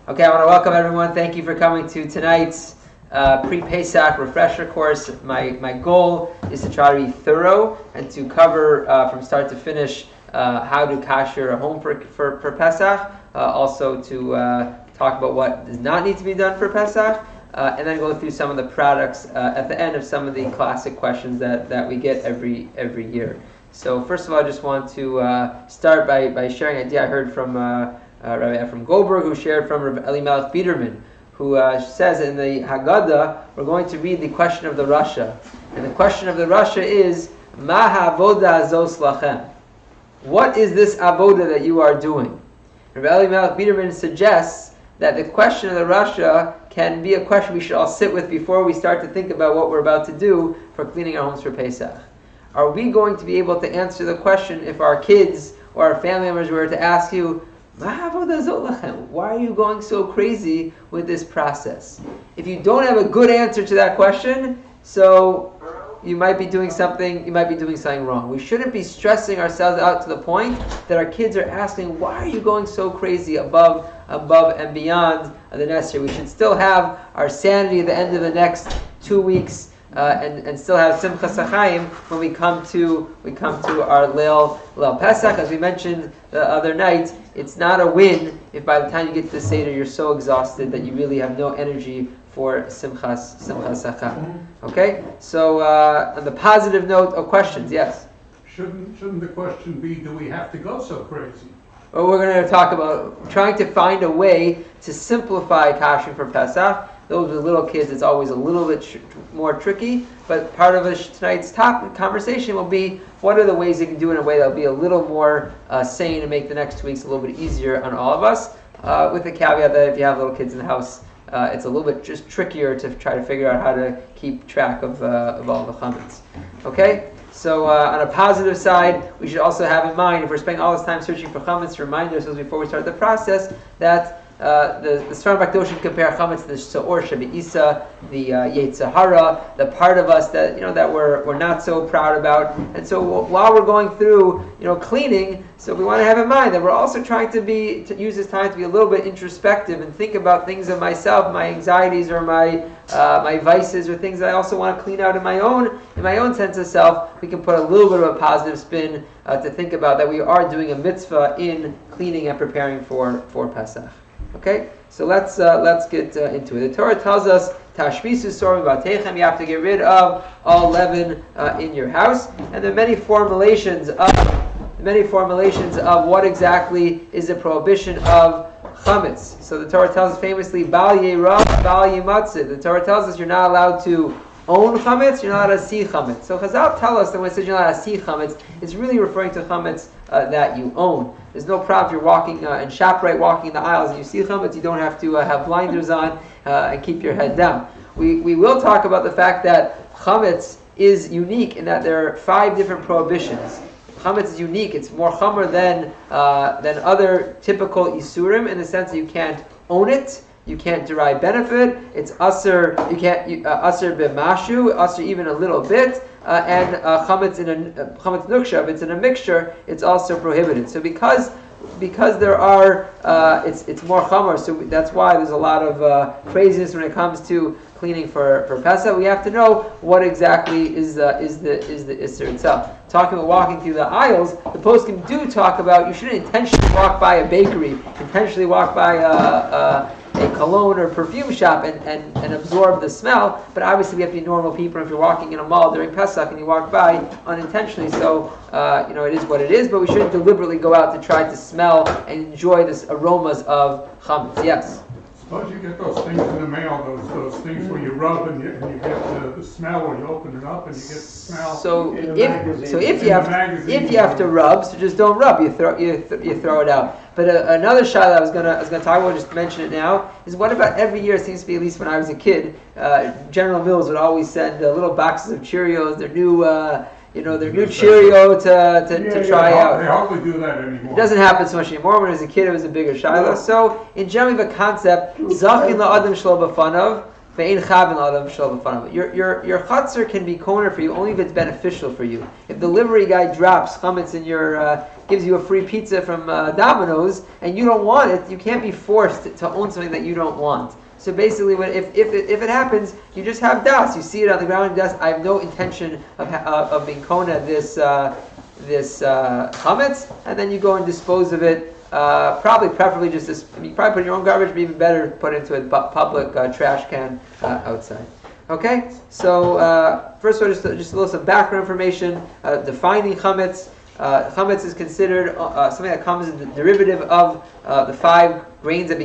Okay, I want to welcome everyone. Thank you for coming to tonight's pre-Pesach refresher course. My goal is to try to be thorough and to cover from start to finish how to kasher a home for Pesach. Also to talk about what does not need to be done for Pesach. And then go through some of the products at the end of some of the classic questions that we get every year. So first of all, I just want to start by sharing an idea I heard from Rabbi from Goldberg, who shared from Rabbi Elimelech Biederman, who says in the Haggadah, we're going to read the question of the Rasha. And the question of the Rasha is, Ma ha'avoda zos lachem? What is this avoda that you are doing? Rabbi Elimelech Biederman suggests that the question of the Rasha can be a question we should all sit with before we start to think about what we're about to do for cleaning our homes for Pesach. Are we going to be able to answer the question if our kids or our family members were to ask you, why are you going so crazy with this process? If you don't have a good answer to that question, so you might be doing something wrong. We shouldn't be stressing ourselves out to the point that our kids are asking, why are you going so crazy above and beyond the necessary? We should still have our sanity at the end of the next 2 weeks and still have Simchas HaChaim when we come to our Leil Pesach. As we mentioned the other night, it's not a win if by the time you get to the Seder you're so exhausted that you really have no energy for Simchas HaChaim. Okay? So on the positive note of questions, yes? Shouldn't the question be, do we have to go so crazy? Well, we're going to talk about trying to find a way to simplify kashering for Pesach. Those with little kids, it's always a little bit more tricky, but part of tonight's conversation will be what are the ways you can do it in a way that will be a little more sane and make the next 2 weeks a little bit easier on all of us, with the caveat that if you have little kids in the house, it's a little bit just trickier to try to figure out how to keep track of all the chametz. Okay? So on a positive side, we should also have in mind, if we're spending all this time searching for chametz, to remind ourselves before we start the process that the Sfarim Bakdoshim compare chametz to the Se'or Shebe'isa, the Yetzer Hara, the part of us that that we're not so proud about. And so while we're going through cleaning, so we want to have in mind that we're also trying to use this time to be a little bit introspective and think about things of myself, my anxieties or my vices or things that I also want to clean out in my own sense of self. We can put a little bit of a positive spin to think about that we are doing a mitzvah in cleaning and preparing for Pesach. Okay, so let's get into it. The Torah tells us, Tashmisu sorim b'ateichem, you have to get rid of all leaven in your house, and there are many formulations of what exactly is the prohibition of chametz. So the Torah tells us famously, Bal Yerah, Bal Yimatzeh. The Torah tells us you're not allowed to own chametz, you're not allowed to see chametz. So Chazal tell us that when it says you're not allowed to see chametz, it's really referring to chametz that you own. There's no problem if you're walking in ShopRite, walking in the aisles, and you see chametz, you don't have to have blinders on and keep your head down. We will talk about the fact that chametz is unique in that there are 5 different prohibitions. Chametz is unique; it's more chamer than other typical isurim in the sense that you can't own it. You can't derive benefit. It's usher. You can't usher b'mashu, usher even a little bit, and chametz chametz nuksha. If it's in a mixture, it's also prohibited. So because there are, it's more chamer. So that's why there's a lot of craziness when it comes to cleaning for Pesach. We have to know what exactly is the Isser itself. Talking about walking through the aisles, the poskim do talk about you shouldn't intentionally walk by a bakery, intentionally walk by a cologne or perfume shop and absorb the smell, but obviously we have to be normal people. If you're walking in a mall during Pesach and you walk by unintentionally, so it is what it is, but we shouldn't deliberately go out to try to smell and enjoy this aromas of chametz. Yes? Suppose you get those things in the mail, those things where you rub and you get the smell when you open it up and you get the smell. So if you have to rub, so just don't rub. You throw it out. But another shot that I was gonna talk about, just mention it now, is what about every year? It seems to be, at least when I was a kid, General Mills would always send little boxes of Cheerios, their new Cheerio to try out. They hardly do that anymore. It doesn't happen so much anymore. When I was a kid, it was a bigger shiloh. So in generally the concept, Zachin la'adam shlo b'fanav, Your chutzner can be corner for you only if it's beneficial for you. If the delivery guy drops chametz in your, gives you a free pizza from Domino's, and you don't want it, you can't be forced to own something that you don't want. So basically, if it happens, you just have das. You see it on the ground, das. I have no intention of being kona this chametz, and then you go and dispose of it. Preferably just this. I mean, you probably put in your own garbage, but even better, put it into a public trash can outside. Okay, so first of all, just a little some background information. Defining chametz. Chametz is considered something that comes as the derivative of the 5 grains that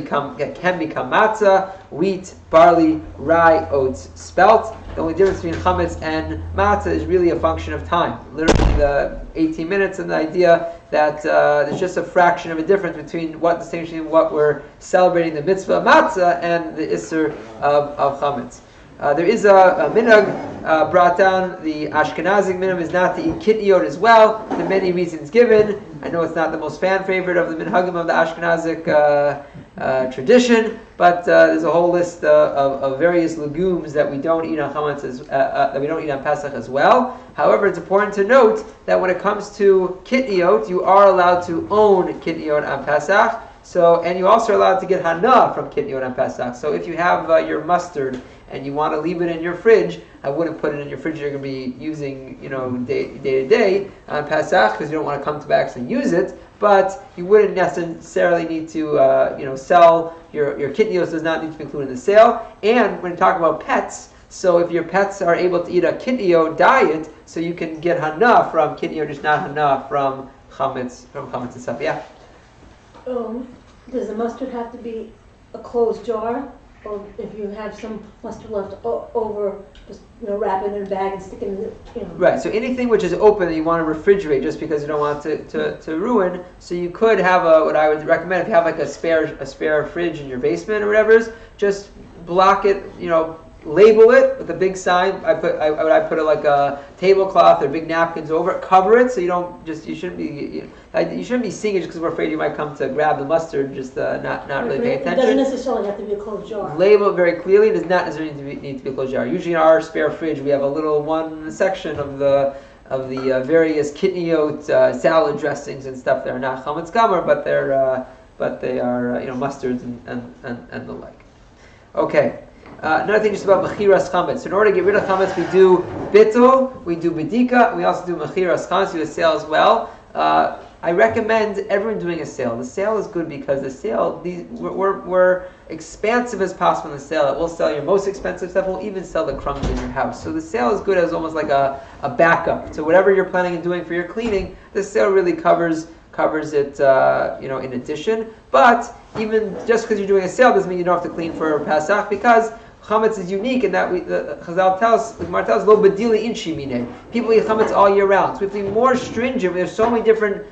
can become matzah: wheat, barley, rye, oats, spelt. The only difference between chametz and matzah is really a function of time. Literally the 18 minutes, and the idea that there's just a fraction of a difference between what we're celebrating the mitzvah of matzah and the isser of chametz. There is a minhag brought down. The Ashkenazic minhag is not to eat kitniot as well. There are many reasons given. I know it's not the most fan favorite of the minhagim of the Ashkenazic tradition, but there's a whole list of various legumes that we don't eat on chametz that we don't eat on Pesach as well. However, it's important to note that when it comes to kitniot, you are allowed to own kitniot on Pesach. So, and you also are allowed to get hana from kitniot on Pesach. So, if you have your mustard and you want to leave it in your fridge, I wouldn't put it in your fridge you're going to be using, day to day on Pesach, because you don't want to come back and use it. But you wouldn't necessarily need to, sell your kitnios. Does not need to be included in the sale. And when you talk about pets, so if your pets are able to eat a kitnio diet, so you can get hana from kitnio, just not hana from chametz and stuff. Yeah. Does the mustard have to be a closed jar? Or if you have some mustard left over, just wrap it in a bag and stick it in the. Right. So anything which is open that you want to refrigerate, just because you don't want it to ruin. So you could have what I would recommend, if you have like a spare fridge in your basement or whatever, just block it. Label it with a big sign. I put it like a tablecloth or big napkins over it. Cover it so you shouldn't be seeing it just because we're afraid you might come to grab the mustard, just not really paying attention. It doesn't necessarily have to be a closed jar. Label it very clearly. It does not necessarily need to be a closed jar. Usually in our spare fridge we have a little one section of the various kitniot salad dressings and stuff that are not chametz gamer, but they are mustards and the like. Okay. Another thing just about mechiras chametz. So in order to get rid of chametz, we do bittul, we do bedika, and we also do mechiras chametz, we do a sale as well. I recommend everyone doing a sale. The sale is good because the sale, we're expansive as possible in the sale. It will sell your most expensive stuff. We'll even sell the crumbs in your house. So the sale is good as almost like a backup. So whatever you're planning on doing for your cleaning, the sale really covers it, in addition. But even just because you're doing a sale doesn't mean you don't have to clean for Pesach, because chametz is unique in that the Chazal tells, the Gemara tells, lo bedili inshi minei. People eat chametz all year round. So we have to be more stringent. There's so many different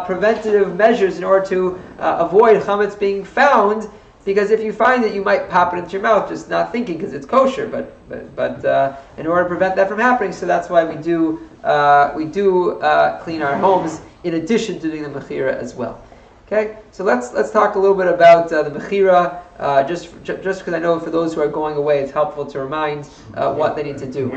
preventative measures in order to avoid chametz being found. Because if you find it, you might pop it into your mouth, just not thinking because it's kosher. But in order to prevent that from happening, so that's why we do clean our homes in addition to doing the mechira as well. Okay, so let's talk a little bit about the mechira. Just because I know for those who are going away, it's helpful to remind what they need to do.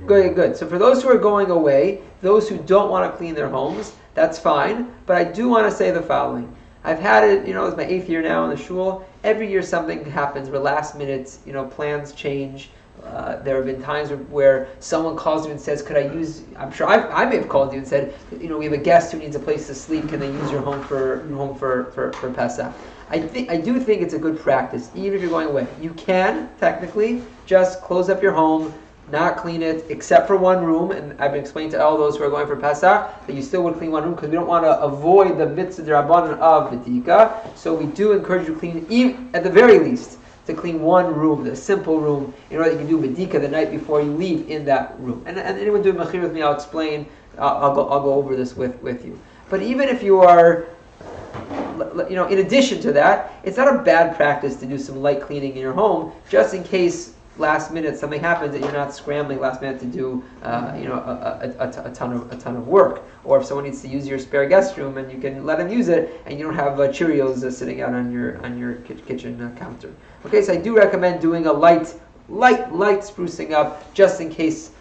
Good. So for those who are going away, those who don't want to clean their homes, that's fine. But I do want to say the following. I've had it, it's my 8th year now in the shul. Every year something happens where last minute, plans change. There have been times where someone calls you and says, could I use, I'm sure I may have called you and said, we have a guest who needs a place to sleep, can they use your home for Pesach? I do think it's a good practice, even if you're going away. You can, technically, just close up your home, not clean it, except for one room, and I've been explaining to all those who are going for Pesach that you still would clean one room because we don't want to avoid the mitzvah d'rabbanan of bedika. So we do encourage you to clean, even, at the very least, to clean one room, the simple room, in order that you can do bedika the night before you leave in that room. And anyone doing mechir with me, I'll explain. I'll go over this with you. But even if you are, in addition to that, it's not a bad practice to do some light cleaning in your home, just in case last minute something happens that you're not scrambling last minute to do a ton of work. Or if someone needs to use your spare guest room and you can let them use it, and you don't have Cheerios sitting out on your kitchen counter. Okay, so I do recommend doing a light sprucing up just in case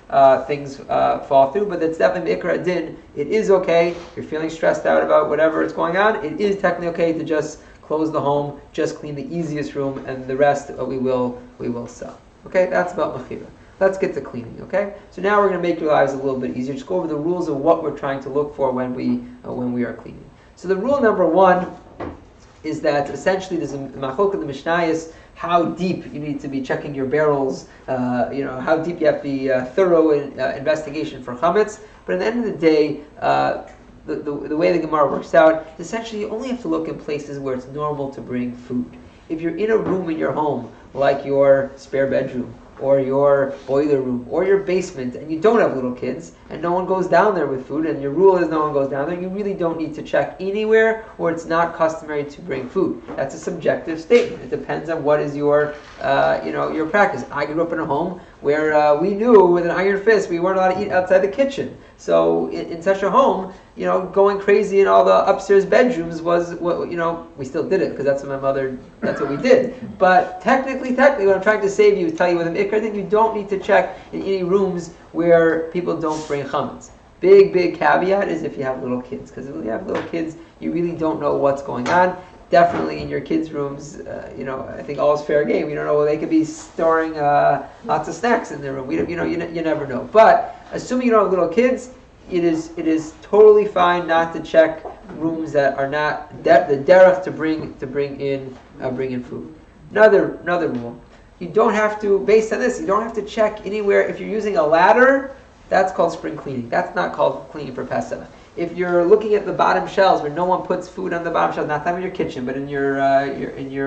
things fall through, but it's definitely Ikra Din. It is okay. You're feeling stressed out about whatever is going on. It is technically okay to just close the home, just clean the easiest room, and the rest we will sell. Okay, that's about Mechira. Let's get to cleaning. Okay, so now we're going to make your lives a little bit easier. Just go over the rules of what we're trying to look for when we are cleaning. So the rule number one is that essentially there's a machok in the Mishnayos how deep you need to be checking your barrels, how deep you have to be thorough in investigation for chametz. But at the end of the day, the way the Gemara works out, essentially you only have to look in places where it's normal to bring food. If you're in a room in your home, like your spare bedroom, or your boiler room, or your basement, and you don't have little kids, and no one goes down there with food, and your rule is no one goes down there, you really don't need to check anywhere where it's not customary to bring food. That's a subjective statement. It depends on what is your practice. I grew up in a home where we knew with an iron fist we weren't allowed to eat outside the kitchen. So in such a home, going crazy in all the upstairs bedrooms was we still did it because that's what we did. But technically, what I'm trying to say to you is tell you with an ikra thing, you don't need to check in any rooms where people don't bring chametz. Big caveat is if you have little kids, because if you have little kids, you really don't know what's going on. Definitely in your kids' rooms, I think all is fair game. You don't know, they could be storing lots of snacks in their room. You never know. But assuming you don't have little kids, it is totally fine not to check rooms that are not the derech to bring in food. Another rule: you don't have to, based on this, you don't have to check anywhere. If you're using a ladder, that's called spring cleaning. That's not called cleaning for Pesach. If you're looking at the bottom shelves where no one puts food on the bottom shelves, not in your kitchen, but in your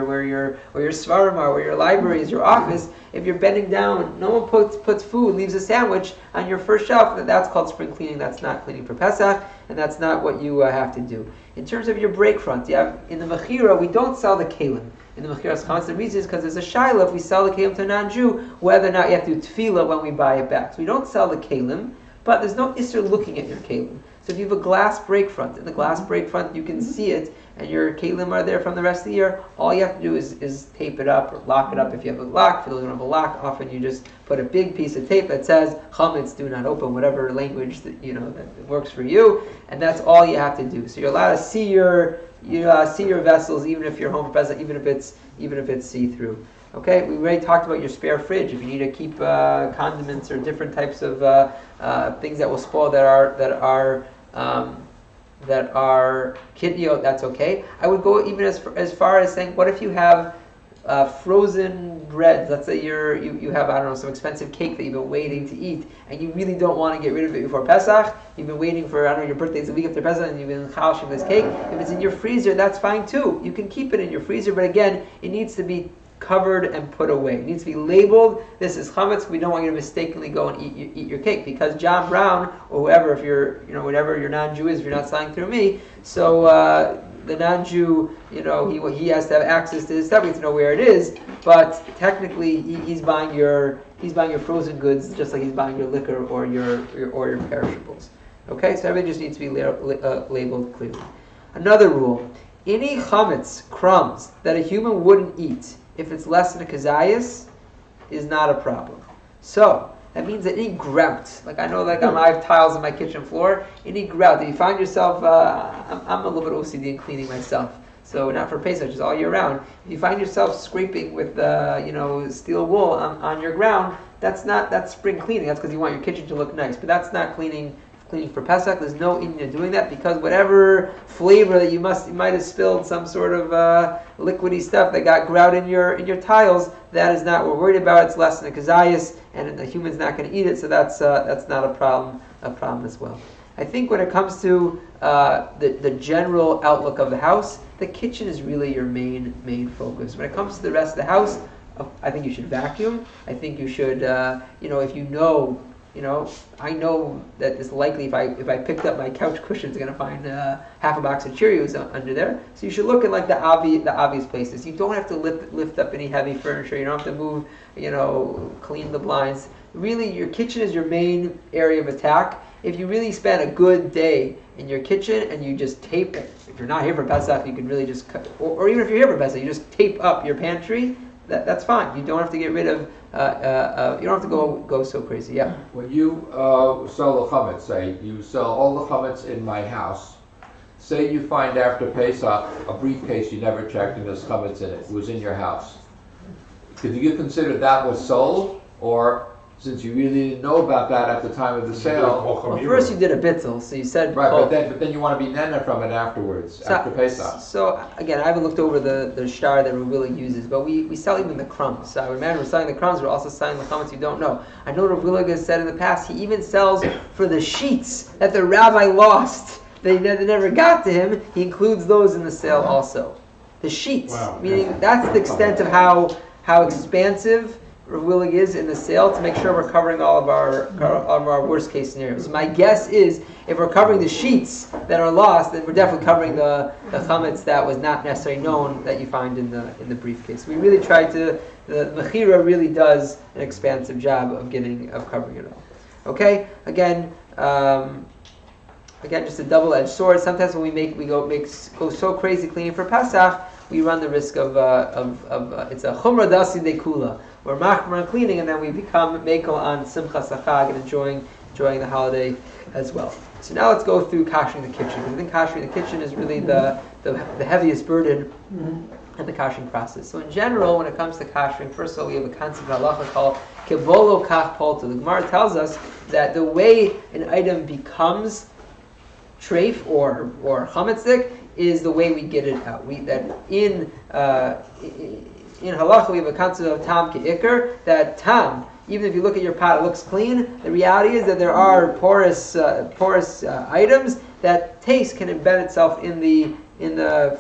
where your svarim are, where your library is, your office, if you're bending down, no one puts food, leaves a sandwich on your first shelf, that's called spring cleaning. That's not cleaning for Pesach, and that's not what you have to do. In terms of your break front, in the Mechira, we don't sell the kalim. In the Mechiras Chametz, the reason is because there's a shaila if we sell the kalim to a non-Jew, whether or not you have to do tefillah when we buy it back. So we don't sell the kalim, but there's no isser looking at your kalim. So if you have a glass break front, in the glass break front you can see it, and your kalim are there from the rest of the year, all you have to do is tape it up or lock it up if you have a lock. If you don't have a lock, often you just put a big piece of tape that says, chametz, do not open, whatever language that works for you, and that's all you have to do. So you're allowed to see your vessels even if you're home for Pesach, even if it's see-through. Okay, we already talked about your spare fridge. If you need to keep condiments or different types of things that will spoil that are kidney, that's okay. I would go even as far as saying, what if you have frozen bread? Let's say you have some expensive cake that you've been waiting to eat, and you really don't want to get rid of it before Pesach. You've been waiting for your birthday's a week after Pesach, and you've been chashing this cake. If it's in your freezer, that's fine too. You can keep it in your freezer, but again, it needs to be covered and put away. It needs to be labeled. This is chametz. We don't want you to mistakenly go and eat your cake, because John Brown or whoever, if you're whatever your non-Jew is, if you're not selling through me, so the non-Jew, he has to have access to his stuff. He has to know where it is. But technically, he's buying your frozen goods just like he's buying your liquor or your perishables. Okay, so everything just needs to be labeled clearly. Another rule: any chametz crumbs that a human wouldn't eat, if it's less than a kazayas, is not a problem. So that means that any grout, I have tiles on my kitchen floor, any grout that you find yourself, I'm a little bit OCD in cleaning myself, so not for Pesach, just all year round. If you find yourself scraping with steel wool on your ground, that's spring cleaning. That's because you want your kitchen to look nice, but that's not cleaning for Pesach. There's no Indian doing that, because whatever flavor that you might have spilled, some sort of liquidy stuff that got grout in your tiles, that is not what we're worried about. It's less than a kazayas, and the human's not going to eat it, so that's not a problem as well. I think when it comes to the general outlook of the house, the kitchen is really your main focus. When it comes to the rest of the house, I think you should vacuum. I think you should, I know that it's likely if I picked up my couch cushions, I'm going to find half a box of Cheerios under there. So you should look at like the obvious places. You don't have to lift up any heavy furniture. You don't have to move, clean the blinds. Really, your kitchen is your main area of attack. If you really spend a good day in your kitchen and you just tape it, if you're not here for Pesach, you can really just cut, or even if you're here for Pesach, you just tape up your pantry. That's fine. You don't have to get rid of. You don't have to go so crazy. Yeah. When you sell the chametz, say you sell all the chametz in my house. Say you find after Pesach a briefcase you never checked and there's chametz in it. It was in your house. Could you consider that was sold, or since you really didn't know about that at the time of the sale? Well, first you did a bitzel, so you said right, but then you want to be nana from it afterwards, after Pesach. So again, I haven't looked over the shtar that Rabbi uses, but we sell even the crumbs. So I would imagine we're selling the crumbs, we're also selling the chametz you don't know. I know Rabbi has said in the past, he even sells for the sheets that the rabbi lost. They never got to him. He includes those in the sale also. The sheets, meaning that's the extent of how expansive Rav Willig is in the sale to make sure we're covering all of our worst case scenarios. My guess is if we're covering the sheets that are lost, then we're definitely covering the chametz that was not necessarily known that you find in the briefcase. We really try to. The mechira really does an expansive job of covering it all. Okay, again, just a double-edged sword. Sometimes when we go so crazy cleaning for Pesach, we run the risk of it's a chumra dasi de kula. We're machmer on cleaning, and then we become mekel on simchas achag and enjoying the holiday as well. So now let's go through kashering the kitchen. I think kashering the kitchen is really the heaviest burden in the kashering process. So in general, when it comes to kashering, first of all, we have a concept of halacha called kevolo kach polta. The Gemara tells us that the way an item becomes treif or chametzik is the way we get it out. In halacha, we have a concept of tam ke'ikr, that tam, even if you look at your pot, it looks clean. The reality is that there are porous items that taste can embed itself in the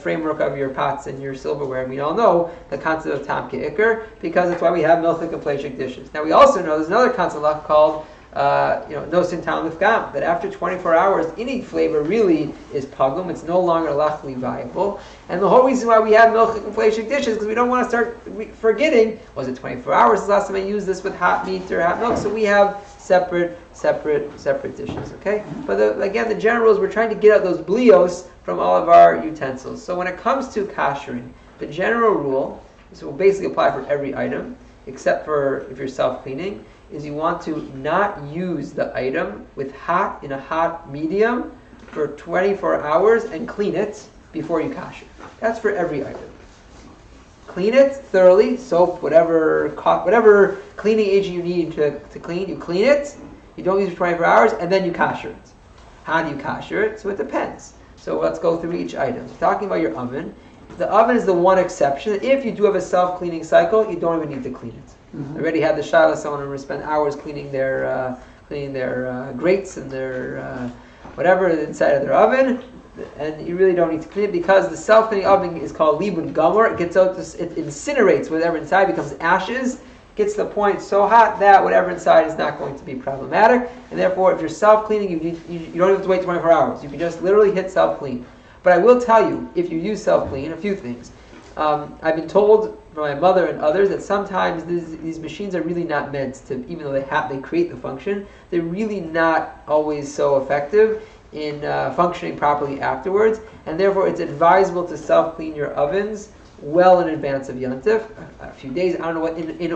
framework of your pots and your silverware. And we all know the concept of tam ke'ikr because that's why we have milchik and plastic dishes. Now we also know there's another concept called nosin tam lifgam, that after 24 hours, any flavor really is pagum. It's no longer lachli viable. And the whole reason why we have milchik and plastic dishes is because we don't want to start forgetting, was it 24 hours the last time I used this with hot meat or hot milk? So we have separate dishes, okay? But again, the general rule is we're trying to get out those blios from all of our utensils. So when it comes to kashering, the general rule, this will basically apply for every item, except for if you're self-cleaning, is you want to not use the item in a hot medium for 24 hours and clean it before you kasher. That's for every item. Clean it thoroughly, soap, whatever cleaning agent you need to clean, you clean it, you don't use it for 24 hours, and then you kasher it. How do you kasher it? So it depends. So let's go through each item. So talking about your oven, the oven is the one exception. If you do have a self-cleaning cycle, you don't even need to clean it. I already had the shaila, someone would spend hours cleaning their grates and their whatever inside of their oven, and you really don't need to clean it because the self-cleaning oven is called libun gamor. It gets out, it incinerates whatever inside, becomes ashes, gets to the point so hot that whatever inside is not going to be problematic, and therefore if you're self-cleaning, you don't have to wait 24 hours. You can just literally hit self-clean. But I will tell you, if you use self-clean, a few things. I've been told from my mother and others that sometimes these machines are really not meant to, even though they create the function, they're really not always so effective in functioning properly afterwards, and therefore it's advisable to self-clean your ovens well in advance of Yontif, a few days. I don't know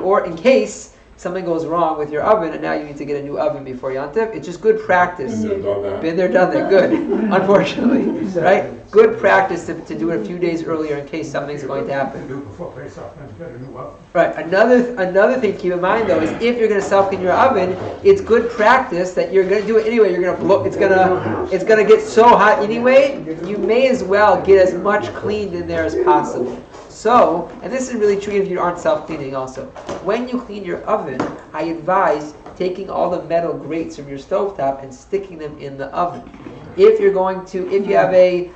what in case something goes wrong with your oven and now you need to get a new oven before Yontif. It's just good practice. Been there, done that. Good. Unfortunately, right? Good practice to do it a few days earlier in case something's going to happen. Right. Another thing to keep in mind though is if you're going to self-clean your oven, it's good practice that you're going to do it anyway. You're going to blow. It's going to get so hot anyway. You may as well get as much cleaned in there as possible. So, and this is really true if you aren't self-cleaning also. When you clean your oven, I advise taking all the metal grates from your stovetop and sticking them in the oven. If you have a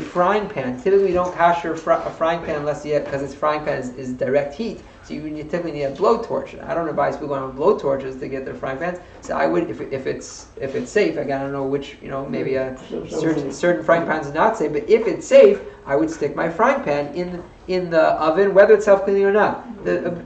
frying pan, typically you don't kasher a frying pan unless because its frying pan is direct heat. So you typically need a blowtorch. I don't advise people going on blowtorches to get their frying pans. So I would, if it's safe. Again, I don't know which, maybe a certain frying pans is not safe. But if it's safe, I would stick my frying pan in the oven, whether it's self-cleaning or not.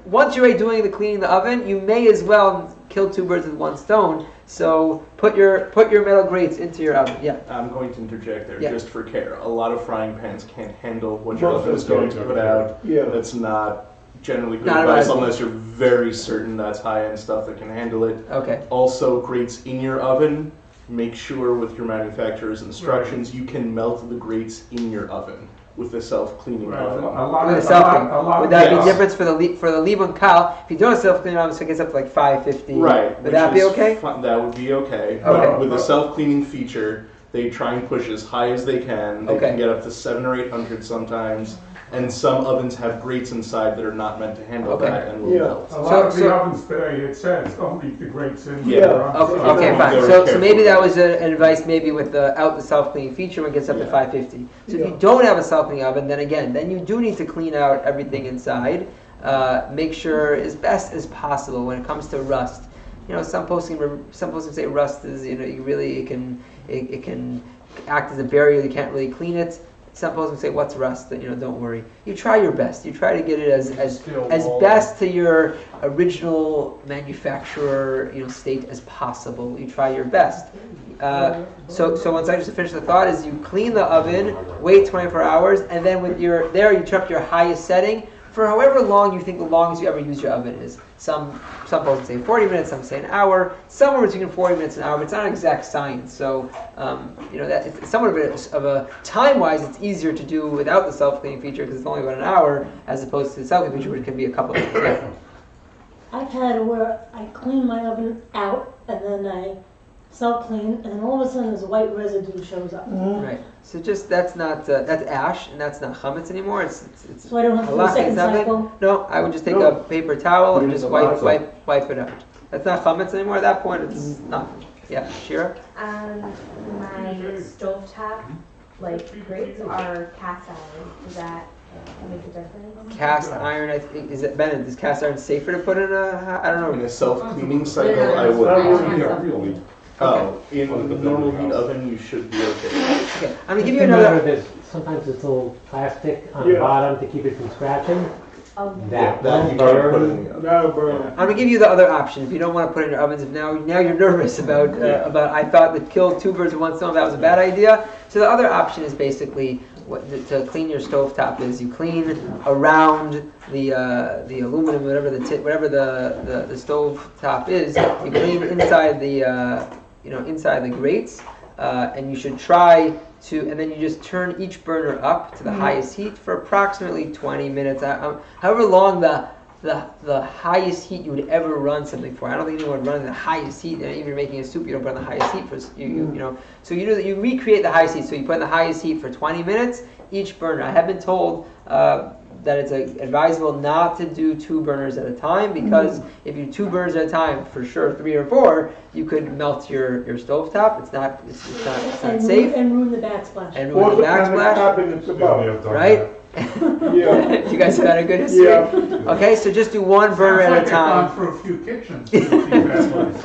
Once you're doing the cleaning the oven, you may as well kill two birds with one stone. So put your metal grates into your oven. Yeah. I'm going to interject there just for care. A lot of frying pans can't handle what your oven is going to put out. Yeah. That's not generally good advice unless you're very certain that's high-end stuff that can handle it. Okay. Also, grates in your oven, make sure with your manufacturer's instructions you can melt the grates in your oven with the self-cleaning oven. Would that be different for the Libun Kal? If you don't have self-cleaning oven, so it gets up to like 550. Right. Would that be okay? That would be okay. But with the self-cleaning feature, they try and push as high as they can. They can get up to 700 or 800 sometimes. And some ovens have grates inside that are not meant to handle that and will melt. A lot of the ovens today, it says, don't leave the grates in. Okay, fine. So maybe that was an advice maybe without the self-cleaning feature when it gets up to 550. So if you don't have a self-cleaning oven, then you do need to clean out everything inside. Make sure as best as possible when it comes to rust. Some posting say rust is, it can act as a barrier. You can't really clean it. Some folks would say, "What's rust?" Don't worry. You try your best. You try to get it as best to your original manufacturer state as possible. You try your best. So once I just finish the thought, is you clean the oven, wait 24 hours, and then you turn up your highest setting for however long you think the longest you ever use your oven is. Some folks say 40 minutes, some say an hour, somewhere between 40 minutes and an hour, but it's not an exact science. So, that it's somewhat of a time-wise, it's easier to do without the self-cleaning feature because it's only about an hour, as opposed to the self-cleaning feature, which can be a couple of minutes. I've had it where I clean my oven out and then I self-clean, and then all of a sudden this white residue shows up. Right. So that's ash, and that's not chametz anymore. It's so I don't have to do a second cycle? No, I would just take a paper towel and just wipe it out. That's not chametz anymore. At that point, it's not. Yeah, Shira? My stovetop, grates are cast iron. Does that make a difference? Cast iron, is cast iron safer to put in I don't know. In a self-cleaning cycle, I would. In the normal heat oven, you should be okay. Okay, I'm gonna give you another. Sometimes it's a little plastic on the bottom to keep it from scratching. That you can't put in the oven. I'm gonna give you the other option. If you don't want to put it in your ovens, if now you're nervous about I thought that kill two birds with one stone, that was a bad idea. So the other option is basically to clean your stovetop is you clean around the aluminum, whatever the stovetop is. You clean inside the grates, and you should try to, and then you just turn each burner up to the highest heat for approximately 20 minutes. However long the highest heat you would ever run something for. I don't think anyone would run the highest heat. Even if you're making a soup, you don't run the highest heat for So you do that. You recreate the highest heat. So you put in the highest heat for 20 minutes each burner. I have been told that it's advisable not to do 2 burners at a time because if you do 2 burners at a time, for sure 3 or 4, you could melt your stovetop. It's not safe. And ruin the backsplash. And ruin the backsplash. Right? Yeah. You guys have had a good history? Yeah. Okay, so just do 1 burner at a time. I've gone for a few kitchens.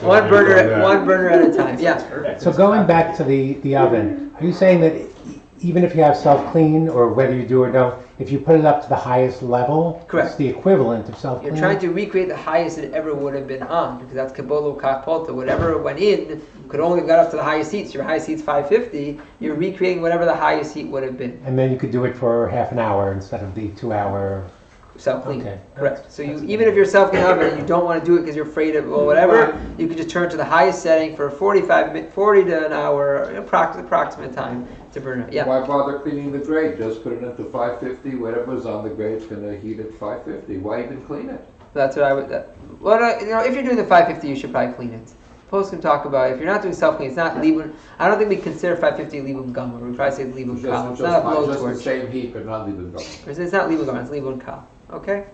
One burner at a time. Yeah. So going back to the oven, are you saying that even if you have self-clean, or whether you do or don't, if you put it up to the highest level, correct, it's the equivalent of self-clean? You're trying to recreate the highest it ever would have been on, because that's kabolo kakpolta. Whatever went in could only have got up to the highest heat. So your highest heat's 550. You're recreating whatever the highest heat would have been. And then you could do it for half an hour instead of the 2-hour. Self-clean. Okay. Correct. So even if you're self-clean oven and you don't want to do it because you're afraid of whatever, you could just turn to the highest setting for 40 to an hour, approximate time to burn it. Yeah. Why bother cleaning the grate? Just put it into 550. Whatever's on the grate's going to heat at 550. Why even clean it? That's what I would. If you're doing the 550, you should probably clean it. Post can talk about if you're not doing self-clean, it's not libun. I don't think we consider 550 libun gum. We probably say libun kal. It's not a blowtorch. Just the same heat, but not libun gum. It's not libun gum. It's libun kal. Okay.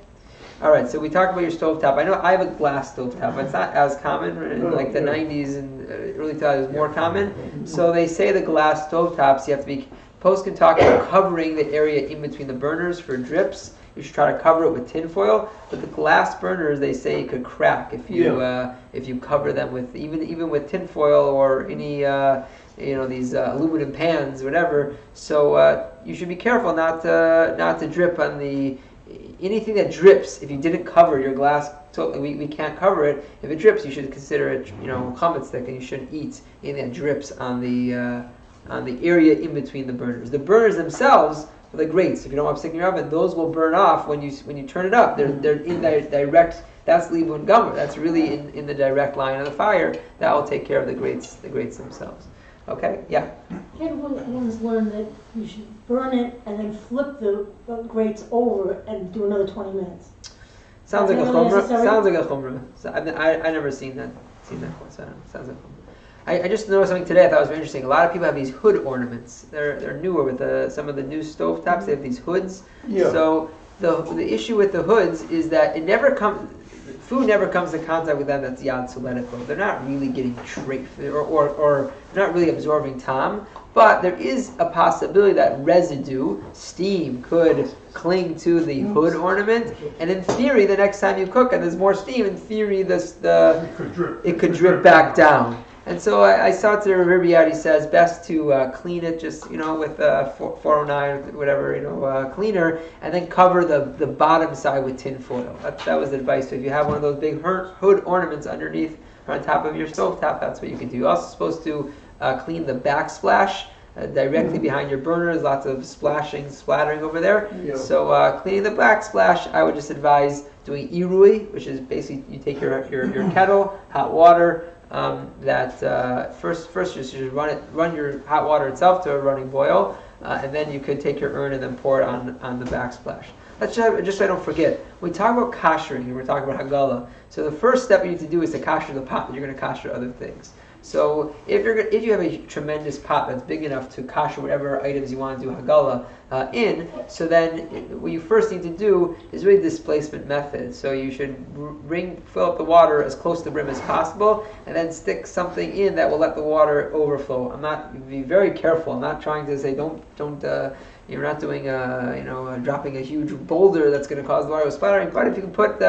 All right, so we talked about your stovetop. I know I have a glass stovetop, but it's not as common. In like the 90s and early 2000s, it was more common. So they say the glass stovetops, you have to be, post can talk about covering the area in between the burners for drips. You should try to cover it with tin foil. But the glass burners, they say, it could crack if you cover them with even with tin foil or any these aluminum pans, whatever. So you should be careful not to drip on anything that drips. If you didn't cover your glass, we can't cover it. If it drips, you should consider it chametz stick, and you shouldn't eat anything that drips on the area in between the burners. The burners themselves, the grates, if you don't want to stick in your oven, those will burn off when you turn it up. They're in direct. That's libun gomer. That's really in the direct line of the fire. That will take care of the grates themselves. Okay, yeah. I had once learned that you should burn it and then flip the grates over and do another 20 minutes. Sounds like a really chumrah. necessary? Sounds like a chumrah. So I never seen that. So sounds like chumrah. I just noticed something today I thought was very interesting. A lot of people have these hood ornaments. They're newer with some of the new stovetops. They have these hoods. Yeah. So the issue with the hoods is that food never comes in contact with them. That's yad sulediko. They're not really getting straight or not really absorbing tam. But there is a possibility that residue, steam, could cling to the hood ornament, and in theory, the next time you cook and there's more steam, in theory, it could drip back down. And so I saw to Rabbi, he says best to clean it just with 409 whatever cleaner, and then cover the bottom side with tin foil. That was the advice. So if you have one of those big hood ornaments underneath or on top of your stovetop, that's what you can do. You're also supposed to clean the backsplash directly behind your burner. There's lots of splattering over there. Yeah. So cleaning the backsplash, I would just advise doing irui, which is basically you take your kettle, hot water. First you should run your hot water itself to a running boil, and then you could take your urn and then pour it on the backsplash. Just so I don't forget, when we talk about koshering, and we're talking about hagala, so the first step you need to do is to kosher the pot that you're going to kosher other things. So if you have a tremendous pot that's big enough to kosher whatever items you want to do hagala in, so then what you first need to do is really displacement method. So you should fill up the water as close to the brim as possible, and then stick something in that will let the water overflow. Be very careful. I'm not trying to say don't. You're not doing dropping a huge boulder that's going to cause the water splattering. But if you can put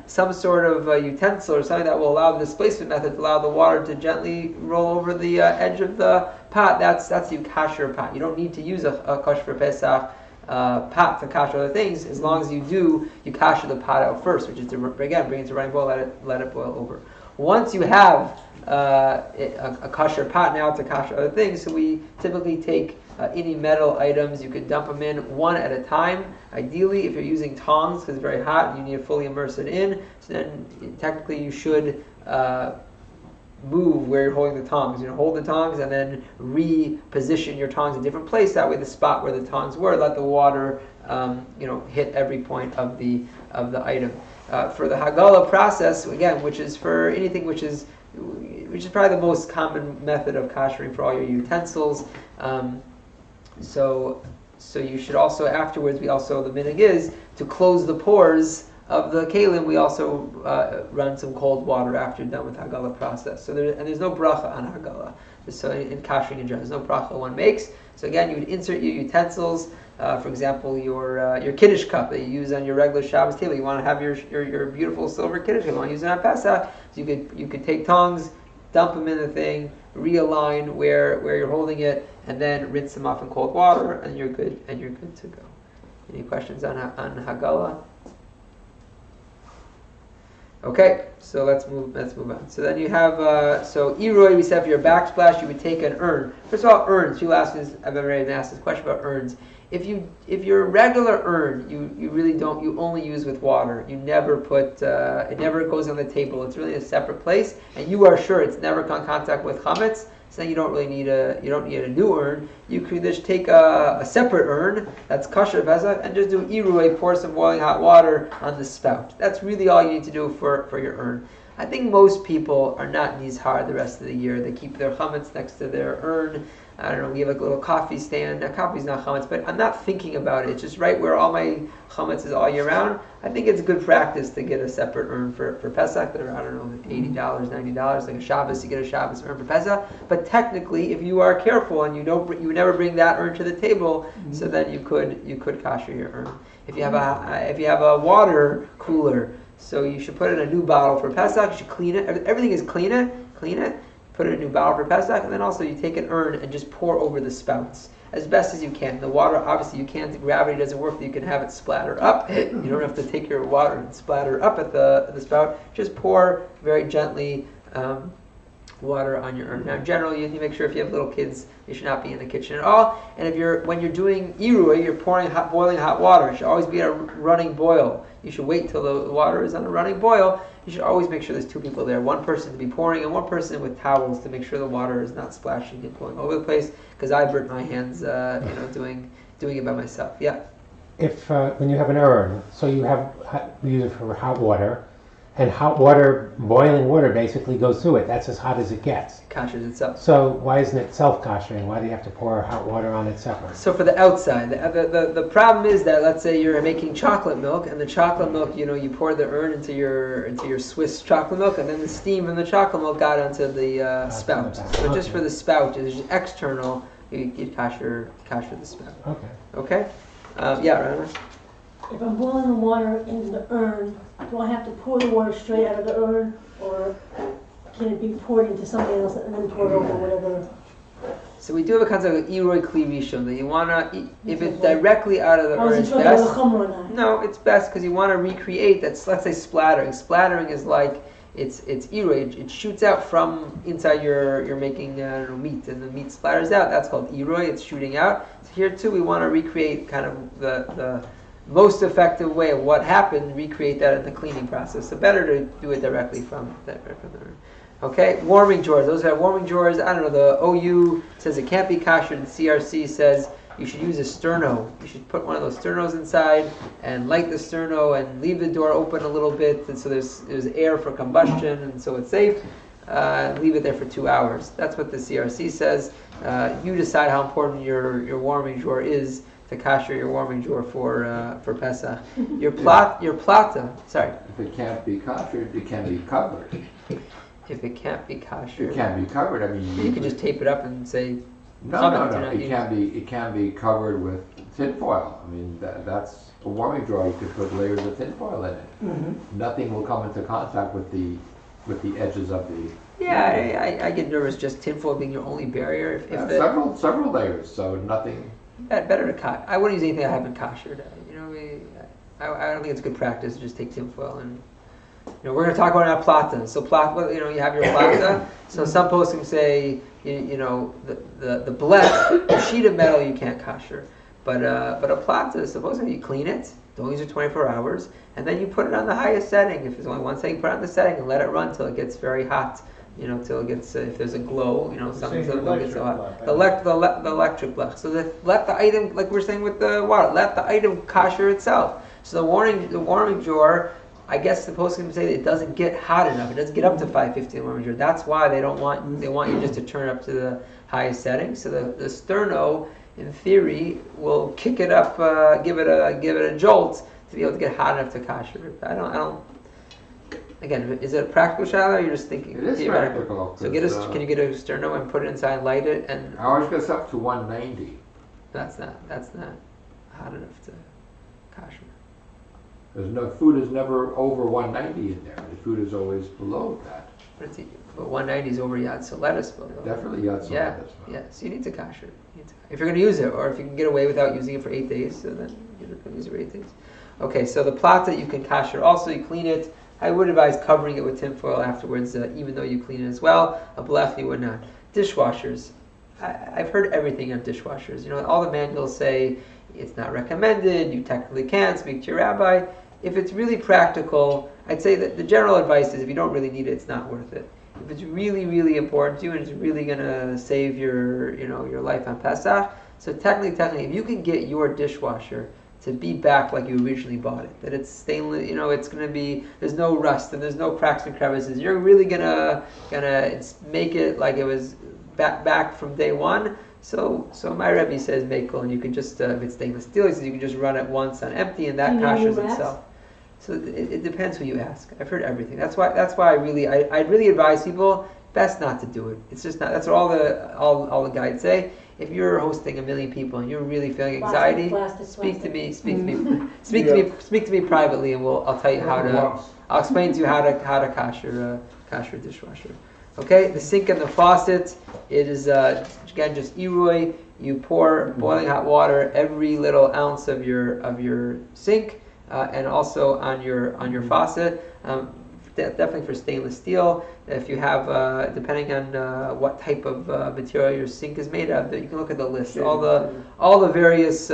some sort of utensil or something that will allow the displacement method to allow the water to gently roll over the edge of the pot, that's you kosher pot. You don't need to use a kosher for Pesach pot to kosher other things. As long as you kosher the pot out first, which is to again bring it to running boil, let it boil over. Once you have a kosher pot now to kosher other things, so we typically take any metal items, you could dump them in one at a time. Ideally, if you're using tongs, because it's very hot and you need to fully immerse it in, so then technically you should move where you're holding the tongs. Hold the tongs and then reposition your tongs in a different place. That way the spot where the tongs were, let the water hit every point of the item. For the hagala process, again, which is for anything which is probably the most common method of koshering for all your utensils. So you should also afterwards. The minhag is to close the pores of the kalim. We also run some cold water after you're done with hagala process. So there's no bracha on hagala. So in koshering in general, there's no bracha one makes. So again, you would insert your utensils. For example, your kiddush cup that you use on your regular Shabbos table. You want to have your beautiful silver kiddush cup. You want to use it on Pesach. So you could take tongs, dump them in the thing, realign where you're holding it, and then rinse them off in cold water, and you're good to go. Any questions on hagala? Okay, so let's move on. So then you have iroi. We said for your backsplash, you would take an urn. First of all, urns. I've already asked this question about urns. If your regular urn, you really don't. You only use with water. You never put. It never goes on the table. It's really a separate place, and you are sure it's never in contact with chametz. So then you don't need a new urn. You could just take a separate urn that's kosher Pesach and just do irui, pour some boiling hot water on the spout. That's really all you need to do for your urn. I think most people are not nizhar the rest of the year. They keep their chametz next to their urn. I don't know, we have like a little coffee stand. Now, coffee's not chametz, but I'm not thinking about it. It's just right where all my chametz is all year round. I think it's good practice to get a separate urn for Pesach. That are, I don't know, $80, $90, like a Shabbos. You get a Shabbos urn for Pesach. But technically, if you are careful and you never bring that urn to the table, so then you could kasher your urn. If you have a water cooler, so you should put in a new bottle for Pesach. You should clean it. Everything is clean it. Put in a new bottle for Pesach, and then also you take an urn and just pour over the spouts as best as you can. The water, obviously, you can't. Gravity doesn't work. You can have it splatter up. You don't have to take your water and splatter up at the spout. Just pour very gently water on your urn. Now, generally, you need to make sure if you have little kids, you should not be in the kitchen at all. And when you're doing irui, you're boiling hot water. It should always be at a running boil. You should wait till the water is on a running boil. You should always make sure there's two people there, one person to be pouring and one person with towels to make sure the water is not splashing and going over the place. Because I burnt my hands, doing it by myself. Yeah. If when you have an urn, so you use it for hot water, and hot water, boiling water, basically goes through it. That's as hot as it gets. It kashers itself. So why isn't it self-kashering? Why do you have to pour hot water on it separate? So for the outside, the problem is that, let's say you're making chocolate milk, and the chocolate milk, you pour the urn into your Swiss chocolate milk, and then the steam from the chocolate milk got onto the spout. So just for the spout, it's just external. You kasher the spout. Okay. Okay. Yeah, Rana? If I'm boiling the water in the urn, do I have to pour the water straight out of the urn, or can it be poured into something else and then poured over whatever? So we do have a concept of iroi kli rishon, that you want to, if it's directly out of the urn, it's best. No, it's best because you want to recreate, let's say splattering. Splattering is like, it's iroi, it shoots out from inside you're making meat, and the meat splatters out. That's called iroi, it's shooting out. So here too we want to recreate kind of the most effective way of what happened, recreate that in the cleaning process. So better to do it directly from the urn. Okay, warming drawers. Those are warming drawers. I don't know, the OU says it can't be kosher. The CRC says you should use a sterno. You should put one of those sternos inside and light the sterno and leave the door open a little bit, and so there's air for combustion, and so it's safe. Leave it there for 2 hours. That's what the CRC says. You decide how important your warming drawer is to kasher your warming drawer for Pesach. Your plata. Sorry. If it can't be kosher, it can be covered. If it can't be kosher, it can be covered. I mean, you can just tape it up and say. No. It can be covered with tinfoil. I mean, that's a warming drawer. You could put layers of tinfoil in it. Mm-hmm. Nothing will come into contact with the edges of the. Yeah, I get nervous just tinfoil being your only barrier. Several layers, so nothing. Better to I wouldn't use anything I haven't koshered. I don't think it's good practice to just take tinfoil and. We're going to talk about our plata. So plata, you have your plata. So some poskim say, the blech, the sheet of metal you can't kosher, but a plata, supposedly you clean it, don't use it 24 hours, and then you put it on the highest setting. If there's only one setting, put it on the setting and let it run till it gets very hot. Till it gets, if there's a glow, something till it gets so hot. The electric blech. So let the item, like we're saying with the water, let the item kosher itself. So the warming drawer, I guess the poskim say that it doesn't get hot enough. It doesn't get up to 550 in the warming drawer. That's why they want you just to turn up to the highest setting. So the sterno, in theory, will kick it up, give it a jolt to be able to get hot enough to kosher it. I don't. Again, is it a practical shadow, or you're just thinking? It is practical. So can you get a sterno and put it inside, light it, and ours gets up to 190. That's not hot enough to kosher. Food is never over 190 in there. The food is always below that. But 190 is over yatsa lettuce below. Definitely yatsa lettuce. Yeah. So you need to kosher. If you're going to use it, or if you can get away without using it for 8 days, so then you're going to use it for 8 days. Okay, so the plata you can kosher. Also, you clean it. I would advise covering it with tinfoil afterwards, even though you clean it as well. A blech you would not. Dishwashers. I've heard everything on dishwashers. All the manuals say it's not recommended. You technically can't. Speak to your rabbi. If it's really practical, I'd say that the general advice is if you don't really need it, it's not worth it. If it's really, really important to you and it's really going to save your life on Pesach, so technically, if you can get your dishwasher to be back like you originally bought it. That it's stainless, it's going to be, there's no rust and there's no cracks and crevices. You're really gonna make it like it was back from day one. So my Rabbi says mekel, and you can just if it's stainless steel, he says you can just run it once on empty, and that kashers itself. So it depends who you ask. I've heard everything. That's why I really advise people best not to do it. It's just not. That's what all the guides say. If you're hosting 1 million people and you're really feeling anxiety, speak to me privately, and I'll tell you how to. I'll explain to you how to kasher dishwasher. Okay, the sink and the faucet. It is again just irui. You pour boiling hot water every little ounce of your sink, and also on your faucet. Definitely for stainless steel. If you have, depending on what type of material your sink is made of, you can look at the list. All the various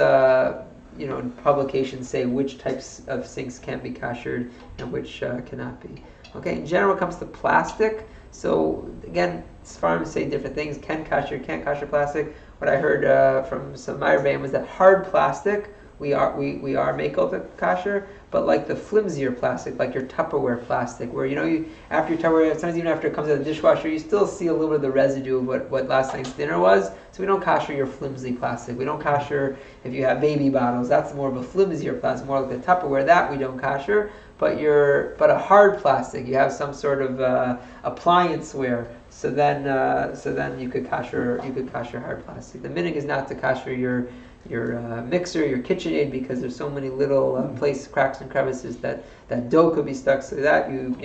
publications say which types of sinks can be kashered and which cannot be. Okay, in general, when it comes to plastic. So again, farms say different things. Can't kasher plastic. What I heard from some of my Rabbi was that hard plastic we are mekel to kasher, but like the flimsier plastic, like your Tupperware plastic, where you after your Tupperware, sometimes even after it comes out of the dishwasher, you still see a little bit of the residue of what last night's dinner was. So we don't kasher your flimsy plastic. We don't kasher if you have baby bottles. That's more of a flimsier plastic, more like the Tupperware. That we don't kasher. But a hard plastic, you have some sort of appliance ware. So then you could kasher hard plastic. The minhag is not to kasher your mixer, your KitchenAid, because there's so many little cracks and crevices that dough could be stuck. So that you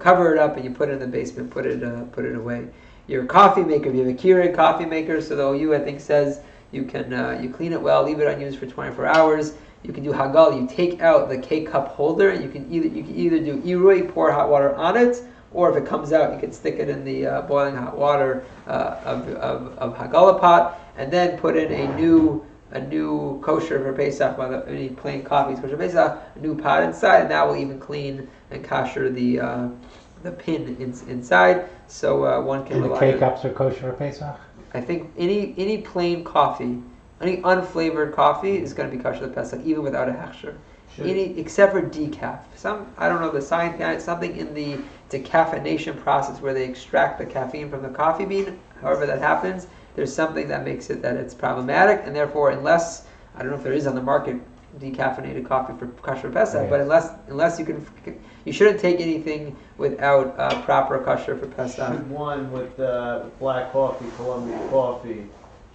cover it up and you put it in the basement, put it away. Your coffee maker, if you have a Keurig coffee maker, so the OU I think says you can you clean it well, leave it unused for 24 hours. You can do hagal. You take out the K-cup holder, and you can either do irui, pour hot water on it, or if it comes out, you can stick it in the boiling hot water of hagala pot, and then put in a new kosher for Pesach, any plain coffee is kosher for Pesach, a new pot inside, and that will even clean and kasher the pin inside. So one can. And the K-cups are kosher for Pesach? I think any plain coffee, any unflavored coffee is going to be kosher for Pesach, even without a hechsher. Except for decaf. I don't know the science behind it. Something in the decaffeination process where they extract the caffeine from the coffee bean. However that happens, there's something that makes it that it's problematic, and therefore, unless I don't know if there is on the market decaffeinated coffee for kosher Pesach, but unless you shouldn't take anything without proper kosher for Pesach. Should one with black coffee, Colombian coffee,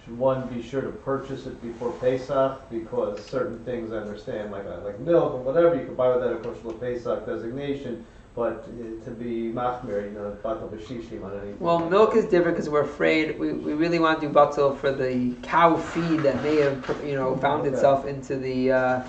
should one be sure to purchase it before Pesach? Because certain things I understand, like milk and whatever, you can buy without a kosher Pesach designation. But to be machmir, batel b'shishim on anything. Well, milk is different because we're afraid. We really want to do batel for the cow feed that may have found itself into the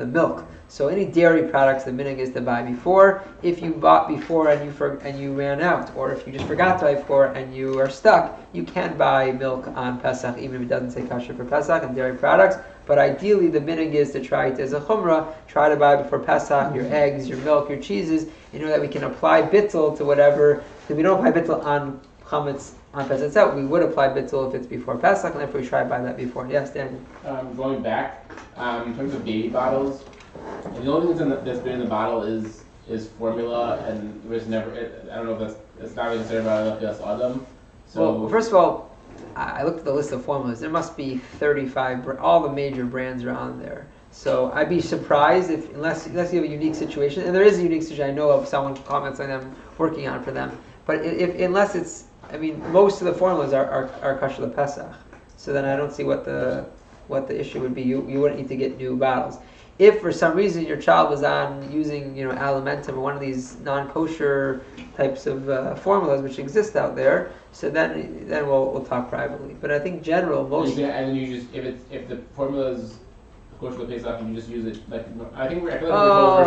milk. So any dairy products, the minhag is to buy before. If you bought before and you ran out, or if you just forgot to buy before and you are stuck, you can buy milk on Pesach, even if it doesn't say kosher for Pesach and dairy products. But ideally, the minhag is to try it as a chumrah. Try to buy before Pesach your eggs, your milk, your cheeses. That we can apply bittul to whatever. Because we don't apply bittul on chametz on Pesach itself. We would apply bittul if it's before Pesach, and therefore we try to buy that before. Yes, Daniel. Going back, in terms of baby bottles, the only thing that's been in the bottle is formula, and there's never. I don't know if it's not really considered adam. So well, first of all, I looked at the list of formulas. There must be 35. All the major brands are on there. So I'd be surprised unless you have a unique situation, and there is a unique situation. I know of someone comments on them working on it for them. But unless it's, most of the formulas are kosher to Pesach. So then I don't see what the issue would be. You wouldn't need to get new bottles. If for some reason your child was on using alimentum or one of these non-kosher types of formulas which exist out there, so then we'll talk privately. But I think general most. And then you just if the formula is kosher to Pesach, you just use it like I feel like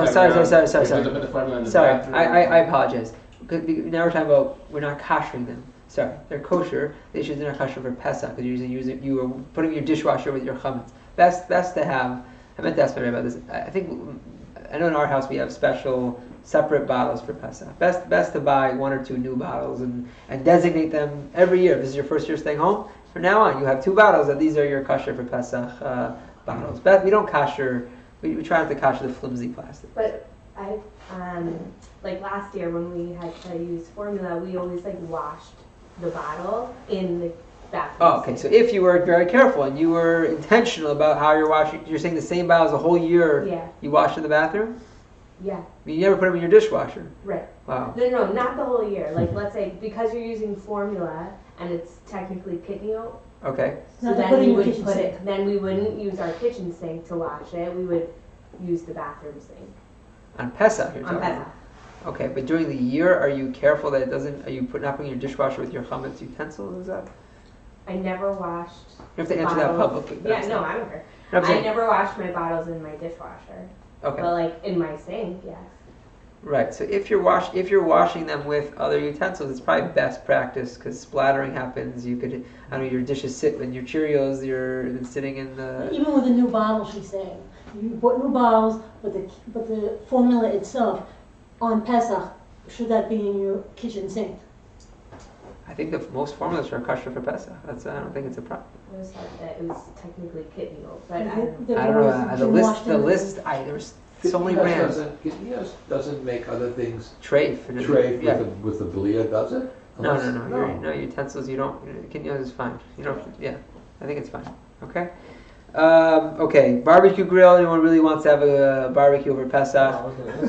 sorry. Put the formula in the sorry, bathroom. I apologize. Now we're talking about we're not koshering them. Sorry, they're kosher. The issue is they're not kosher for Pesach because you are putting your dishwasher with your chametz. Best to have. I meant to ask Rabbi about this. I know in our house we have separate bottles for Pesach. Best to buy 1 or 2 new bottles and designate them every year. If this is your first year staying home, from now on you have 2 bottles, and these are your kosher for Pesach bottles. We don't kosher. We try not to kosher the flimsy plastic. But I, like last year when we had to use formula, we always like washed the bottle in the bathroom. Oh, okay. So if you were very careful and you were intentional about how you're washing, you're saying the same bottles a whole year. Yeah. You wash in the bathroom. Yeah. You never put them in your dishwasher. Right. Wow. No, not the whole year. Like let's say because you're using formula and it's technically kidney oat. Okay. So then we would put it. Then we wouldn't use our kitchen sink to wash it. We would use the bathroom sink. On Pesach, you're talking On Pesach. about. Okay, but during the year, are you careful that it doesn't? Are you not putting your dishwasher with your chametz utensils? Is that? I never washed. You have to answer that publicly. Yeah, no, I don't care. No, I never washed my bottles in my dishwasher. Okay. But like in my sink, yes. Right. So if you're washing them with other utensils, it's probably best practice because splattering happens. You could, I don't know, your dishes sit with your Cheerios. You're sitting in the. Even with a new bottle, she's saying you bought new bottles, but the formula itself on Pesach, should that be in your kitchen sink? I think most formulas are kosher for Pesach. I don't think it's a problem. It was like that. It was technically kidney oat, but I The I don't know. ones The been list. washed The in list. There's so many brands. Doesn't make other things. Treif. Treif Yeah. with the belia, does it? No. No utensils. You don't. Kidney is fine. You don't. Yeah, I think it's fine. Okay. Okay. Barbecue grill. Anyone really wants to have a barbecue over Pesach?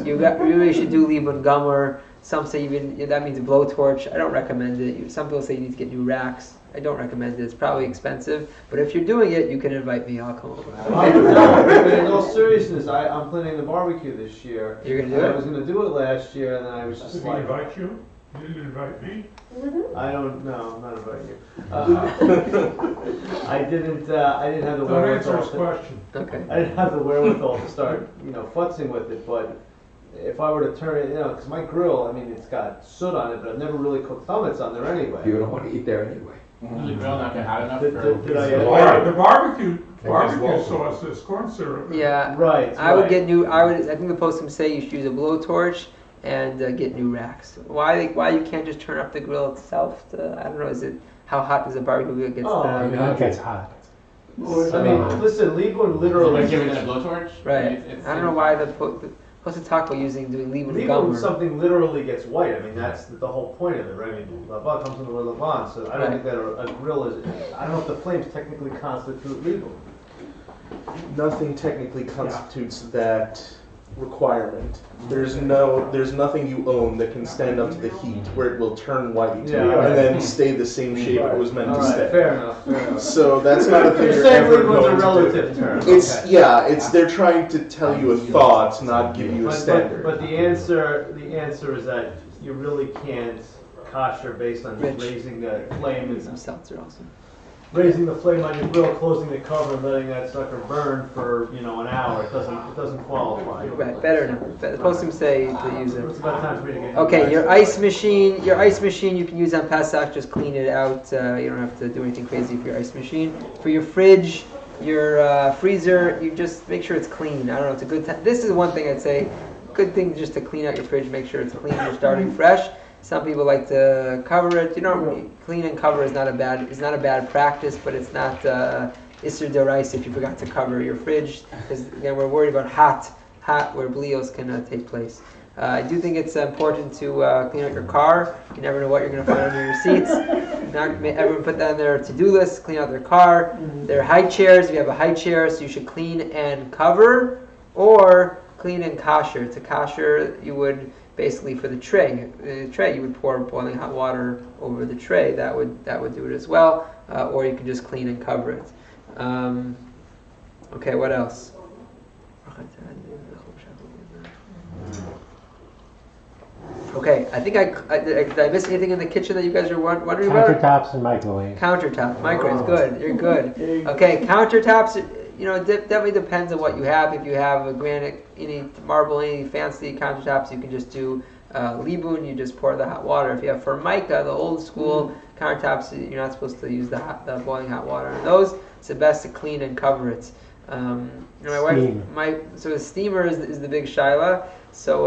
You really should do libun gummer. Some say that means a blowtorch. I don't recommend it. Some people say you need to get new racks. I don't recommend it. It's probably expensive. But if you're doing it, you can invite me. I'll come over. But in all seriousness, I'm planning the barbecue this year. You're gonna do I it? was going to do it last year, and then I was just Did he like, invite you? You didn't invite me? I don't know. I'm not inviting you. I didn't have the Don't answer wherewithal. his question. Okay. I didn't have the wherewithal to start, futzing with it. But if I were to turn it, because my grill, I mean, it's got soot on it, but I've never really cooked chametz on there anyway. You don't want to eat there anyway. The grill not get hot enough Did I- The barbecue sauce is corn syrup. Yeah. Right. I would get new. I think the postscript say you should use a blowtorch and get new racks. Why you can't just turn up the grill itself? I don't know. How hot does a barbecue grill get? It gets hot. I mean, listen, Libun literally. Like giving it a blowtorch. Right. I don't know why the posted talk about doing libun Libun, gummer. something literally gets white. I mean, that's the whole point of it, right? I mean, Lava comes in the word Lavan, so I don't think that a grill is. I don't know if the flames technically constitute Libun. Nothing technically constitutes that requirement. There's nothing you own that can stand up to the heat where it will turn white and then stay the same shape it was meant to stay. Fair enough. So that's not a thing You're you're saying ever Libun's going a to relative do. term. It's they're trying to tell you a thought, not give you a standard. But the answer is that you really can't kosher based on just raising the flame and Some seltzer also. raising the flame on your grill, closing the cover, and letting that sucker burn for an hour. It doesn't qualify. Right. Better not. The postscript say to use it. It's about time for me to get. Okay, your ice machine you can use on Pesach, just clean it out. You don't have to do anything crazy for your ice machine. For your fridge, your freezer, you just make sure it's clean. I don't know, it's a good time. This is one thing I'd say, good thing just to clean out your fridge, make sure it's clean, you're starting fresh. Some people like to cover it. Clean and cover is not a bad practice, but it's not Isser D'Oraisa if you forgot to cover your fridge, because again we're worried about hot where blios can take place. I do think it's important to clean out your car. You never know what you're going to find under your seats. Everyone put that on their to-do list, clean out their car. Their high chairs, if you have a high chair, so you should clean and cover, or clean and kosher. To kosher, you would basically for the tray you would pour boiling hot water over the tray. That would do it as well. Or you can just clean and cover it. Okay, what else? Okay, I think did I miss anything in the kitchen that you guys are wondering about? Countertops and microwave. Countertop, microwaves, good. You're good. Okay, countertops. Definitely depends on what you have. If you have a granite, any marble, any fancy countertops, you can just do libun. You just pour the hot water. If you have formica, the old school countertops, you're not supposed to use the boiling hot water on those. It's the best to clean and cover it. My wife, so the steamer is the big shaila. So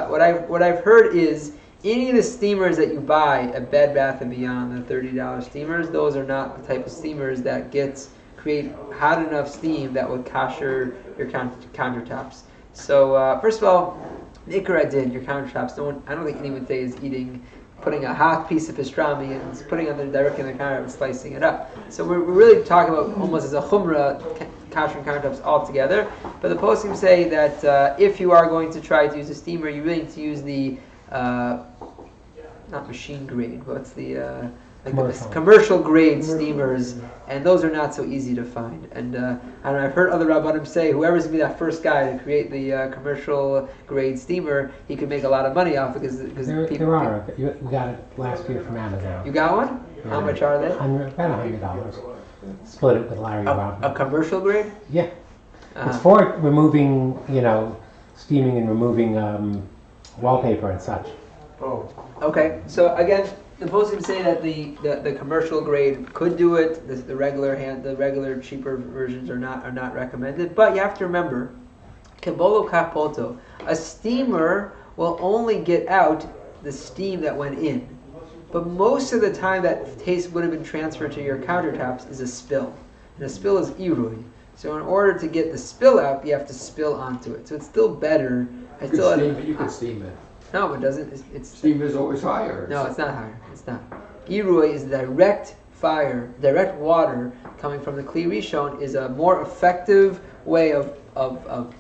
what I've heard is any of the steamers that you buy at Bed Bath & Beyond, the $30 steamers, those are not the type of steamers that get create hot enough steam that would kosher your countertops. So first of all, the Ikar Adin, your countertops, I don't think anyone would say is putting a hot piece of pastrami and putting it directly on the counter and slicing it up. So we're really talking about almost as a chumrah kashering countertops altogether. But the poskim say that if you are going to try to use a steamer, you really need to use the not machine grade, but it's the commercial grade steamers, and those are not so easy to find. And I don't know, I've heard other rabbanim say whoever's gonna be that first guy to create the commercial grade steamer, he could make a lot of money off because there are. You got it last year from Amazon. You got one? Yeah. How much are they? About $100. Split it with Larry Robin. A commercial grade? Yeah. It's for removing, steaming and removing wallpaper and such. Oh. Okay. So again, the poskim say that the commercial grade could do it. The regular cheaper versions are not recommended. But you have to remember, kebolo kapoto, a steamer will only get out the steam that went in. But most of the time that taste would have been transferred to your countertops is a spill. And a spill is irui. So in order to get the spill out, you have to spill onto it. So it's still better. You could steam it. No, it doesn't. Steam is always higher. No, it's not higher. It's not. Irui is direct fire, direct water coming from the Kli Rishon is a more effective way of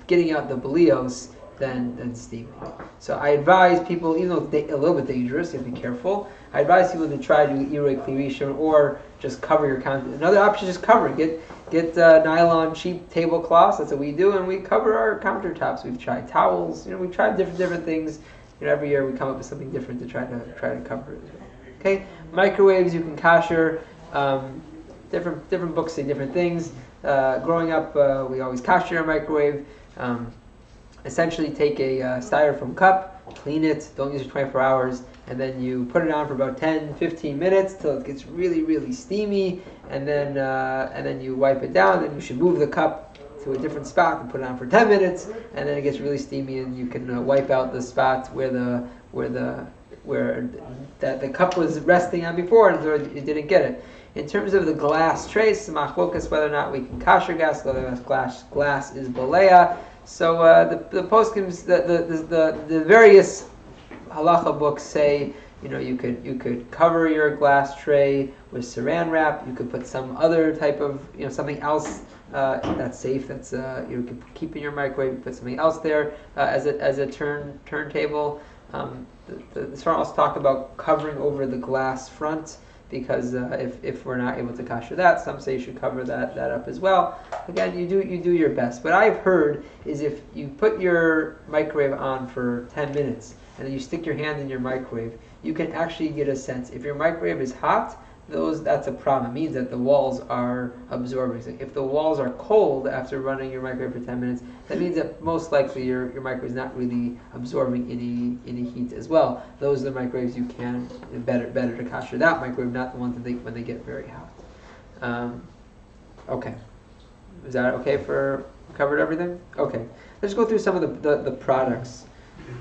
getting out the belios than steaming. So I advise people, even though it's a little bit dangerous, you have to be careful, I advise people to try to do Irui Kli Rishon or just cover your counter. Another option is just cover it. Get nylon cheap tablecloths. That's what we do, and we cover our countertops. We've tried towels. We've tried different things. Every year we come up with something different to try to cover it. Okay, microwaves you can kasher. Different books say different things. Growing up, we always kasher a microwave. Essentially, take a styrofoam cup, clean it. Don't use it 24 hours, and then you put it on for about 10-15 minutes till it gets really, really steamy, and then you wipe it down. Then you should move the cup to a different spot and put it on for 10 minutes, and then it gets really steamy, and you can wipe out the spot where the cup was resting on before, and so it didn't get it. In terms of the glass trays, machlokas whether or not we can kasher whether glass is balea. So the poskims, the various halacha books say, you could cover your glass tray with saran wrap. You could put some other type of something else that's safe. That's you could keep in your microwave. Put something else there as a turntable. The Sfarim also talk about covering over the glass front, because if we're not able to kasher that, some say you should cover that up as well. Again, you do your best. What I've heard is if you put your microwave on for 10 minutes and then you stick your hand in your microwave, you can actually get a sense. If your microwave is hot, that's a problem. It means that the walls are absorbing. If the walls are cold after running your microwave for 10 minutes, that means that most likely your microwave is not really absorbing any heat as well. Those are the microwaves you can better to kasher that microwave, not the ones that when they get very hot. Okay, is that okay for covered everything? Okay, let's go through some of the products.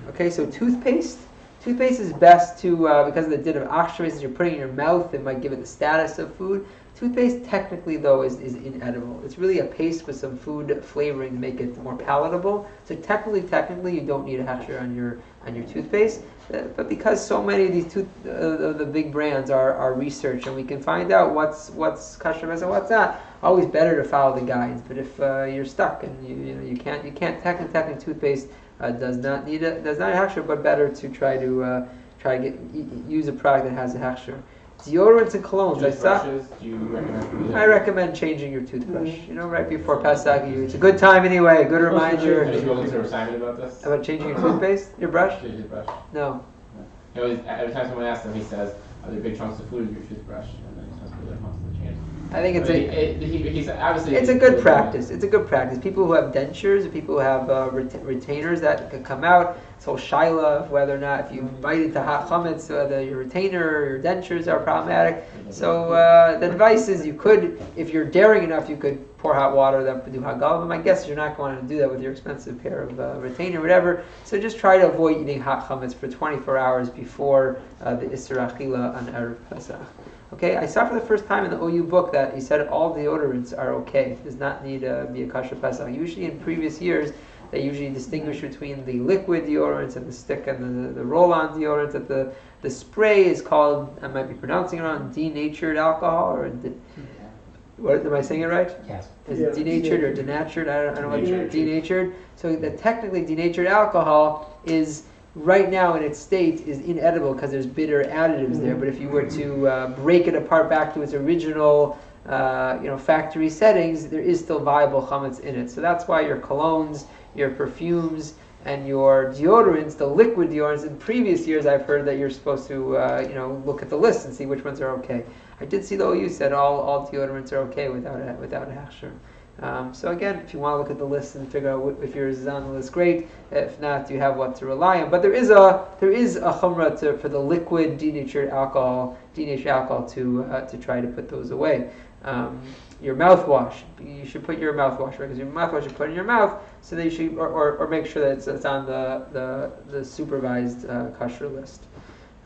Okay, so toothpaste. Toothpaste is best to, because of the din of oxygenation you're putting in your mouth, it might give it the status of food. Toothpaste technically though is inedible. It's really a paste with some food flavoring to make it more palatable. So technically you don't need a hechsher on your toothpaste. But because so many of these the big brands are researched and we can find out what's kosher and what's not, always better to follow the guides. But if you're stuck and you can't technically toothpaste does not need a hechsher, but better to try to use a product that has a hechsher. Deodorants and colognes. Toothbrushes, do you recommend? I recommend changing your toothbrush. Right before Pesach. It's a good time anyway. Good reminder. Have you spoken to Simon about this? About changing your toothpaste, your brush? Change your brush. No. He always, every time someone asks him, he says, "Are there big chunks of food in your toothbrush?" And then he tells me that wants to change. I think he said, obviously it's a good practice. It's a good practice. People who have dentures, people who have retainers that can come out, this whole shaila of whether or not if you bite into hot chametz, whether your retainer or your dentures are problematic. So the advice is you could, if you're daring enough, you could pour hot water, that would do hagal. But my guess is you're not going to do that with your expensive pair of retainer or whatever. So just try to avoid eating hot chametz for 24 hours before the Isser Achila on Erev Pesach. Okay, I saw for the first time in the OU book that he said all deodorants are okay. It does not need to be a kosher Pesach. Usually in previous years, they usually distinguish between the liquid deodorants and the stick and the roll-on deodorants. That the spray is called, I might be pronouncing it wrong, denatured alcohol, or what, am I saying it right? Yes. Is it denatured or denatured? I don't know what denatured. So that technically denatured alcohol is right now in its state is inedible because there's bitter additives there. But if you were to break it apart back to its original factory settings, there is still viable chametz in it. So that's why your colognes, your perfumes, and your deodorants, the liquid deodorants, in previous years I've heard that you're supposed to look at the list and see which ones are okay. I did see the OU said all deodorants are okay without a hechsher. So again, if you want to look at the list and figure out if yours is on the list, great. If not, you have what to rely on. But there is a chumrah for the liquid denatured alcohol to try to put those away. Your mouthwash, you should put your mouthwash, right? Because your mouthwash you put in your mouth, so that you should, or make sure that it's on the supervised kosher list.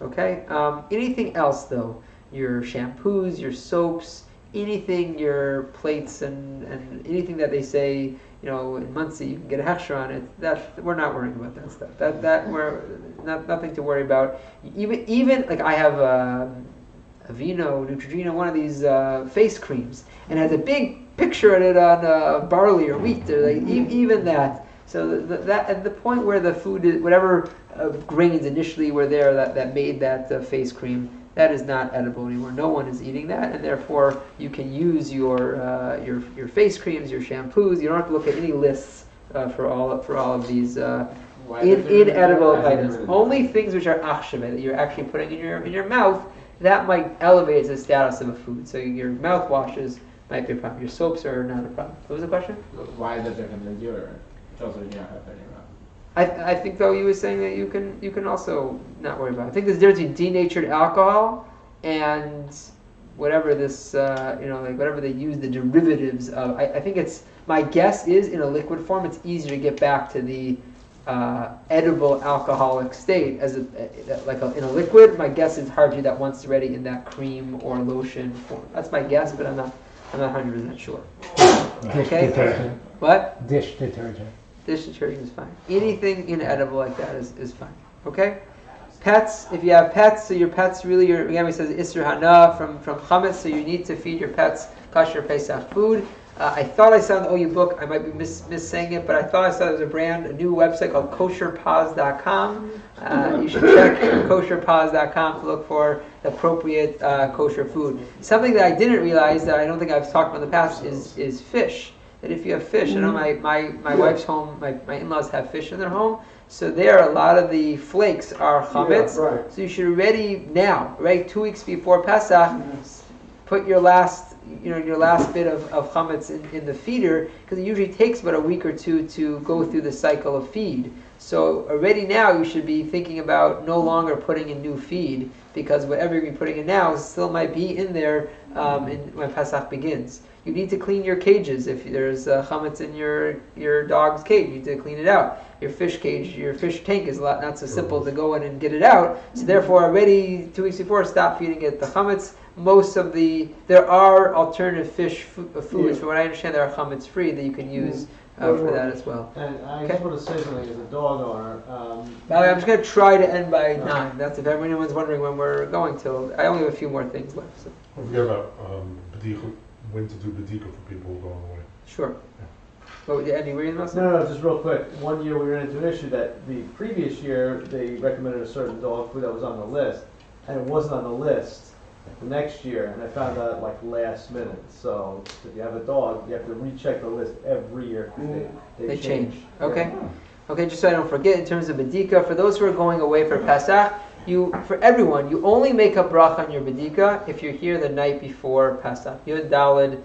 Okay. Anything else though? Your shampoos, your soaps, anything, your plates and anything that they say, in Muncie you can get a hechsher on it. That we're not worrying about that stuff. That we're nothing to worry about. Even like I have Aveeno, Neutrogena, one of these face creams, and it has a big picture on it on barley or wheat. Or like even that. So that at the point where the food is, whatever grains initially were there that made that face cream, that is not edible anymore. No one is eating that, and therefore you can use your face creams, your shampoos. You don't have to look at any lists for all of these inedible items. Only things which are achshave that you're actually putting in your mouth, that might elevate the status of a food. So your mouthwashes might be a problem. Your soaps are not a problem. What was the question? Why is that different than deodorant? Which also you don't have in your mouth. I think though you were saying that you can also not worry about it. I think there's a difference between denatured alcohol and whatever this whatever they use the derivatives of. I think it's, my guess is in a liquid form it's easier to get back to the edible alcoholic state as in a liquid. My guess is hard to do that once it's already in that cream or lotion form. That's my guess, but I'm not 100% sure. Okay. Detergent. What? Dish detergent. Dish detergent is fine. Anything inedible like that is fine. Okay? Pets, if you have pets, so your pets really, again, it says Isser Hana from Chametz, so you need to feed your pets kosher Pesach food. I thought I saw in the OU book, I might be missaying it, but I thought I saw there was a new website called kosherpaws.com. You should check kosherpaws.com to look for the appropriate kosher food. Something that I didn't realize that I don't think I've talked about in the past is fish. That if you have fish, I know my wife's home, my in-laws have fish in their home, so there a lot of the flakes are chametz. Yeah, right. So you should already now, right, 2 weeks before Pesach, put your last bit of chametz in the feeder, because it usually takes about a week or two to go through the cycle of feed. So already now you should be thinking about no longer putting in new feed, because whatever you're putting in now still might be in there when Pesach begins. You need to clean your cages. If there's chametz in your dog's cage, you need to clean it out. Your fish cage, your fish tank is not so simple to go in and get it out. So therefore, already 2 weeks before, stop feeding it the chametz. There are alternative fish foods. From what I understand, there are chametz free that you can use for that as well. And I just want to say something as a dog owner. I'm just going to try to end by 9. That's if anyone's wondering when we're going till. I only have a few more things left. So. Don't forget about when to do bedika for people who are going away. Sure. Oh, yeah, Andy, were you going to say? No, just real quick. One year we ran into an issue that the previous year they recommended a certain dog food that was on the list, and it wasn't on the list the next year, and I found out like last minute. So if you have a dog, you have to recheck the list every year. They change. Okay. Yeah. Okay, just so I don't forget, in terms of bedika, for those who are going away for Pesach, for everyone, you only make a bracha on your bedika if you're here the night before Pesach. Yud Daled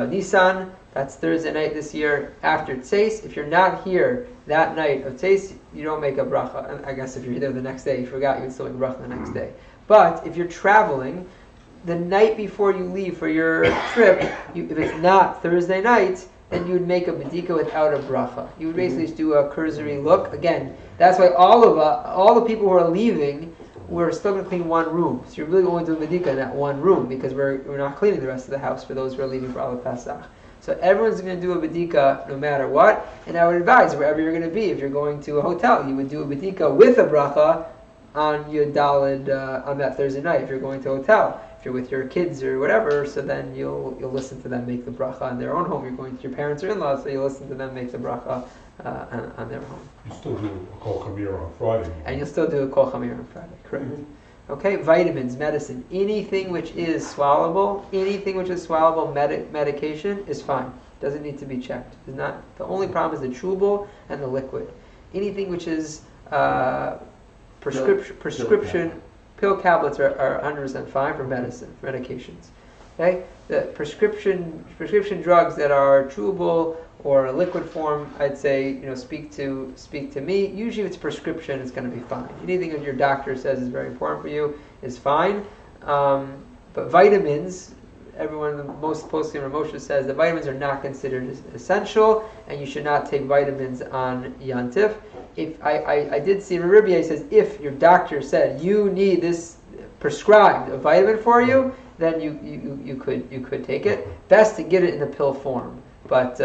Nisan. That's Thursday night this year after Tzeis. If you're not here that night of Tzeis, you don't make a bracha. And I guess if you're there the next day, you forgot, you would still make a bracha the next day. But if you're traveling, the night before you leave for your trip, if it's not Thursday night, then you would make a bedika without a bracha. You would basically just do a cursory look. Again, that's why all the people who are leaving, we're still going to clean one room. So you're really only doing bedika in that one room because we're not cleaning the rest of the house for those who are leaving for Alav Pesach. So everyone's going to do a bedika no matter what. And I would advise wherever you're going to be, if you're going to a hotel, you would do a bedika with a bracha on your dalid on that Thursday night. If you're going to a hotel, if you're with your kids or whatever, so then you'll listen to them make the bracha in their own home. You're going to your parents or in-laws, so you listen to them make the bracha on their home. You still do a kol chamir on Friday. And you'll still do a kol chamir on Friday, correct? Mm-hmm. Okay, vitamins, medicine, anything which is swallowable, medication is fine. Doesn't need to be checked. It's not, the only problem is the chewable and the liquid. Anything which is prescription pill tablets are 100% fine for medicine, for medications. Okay, the prescription drugs that are chewable or a liquid form, I'd say, speak to me. Usually, if it's prescription, it's going to be fine. Anything that your doctor says is very important for you is fine. But vitamins, everyone most closely in Moshe says the vitamins are not considered essential, and you should not take vitamins on Yantif. If I did see Rabbi, he says if your doctor said you need this prescribed a vitamin for you, then you could take it. Best to get it in the pill form. But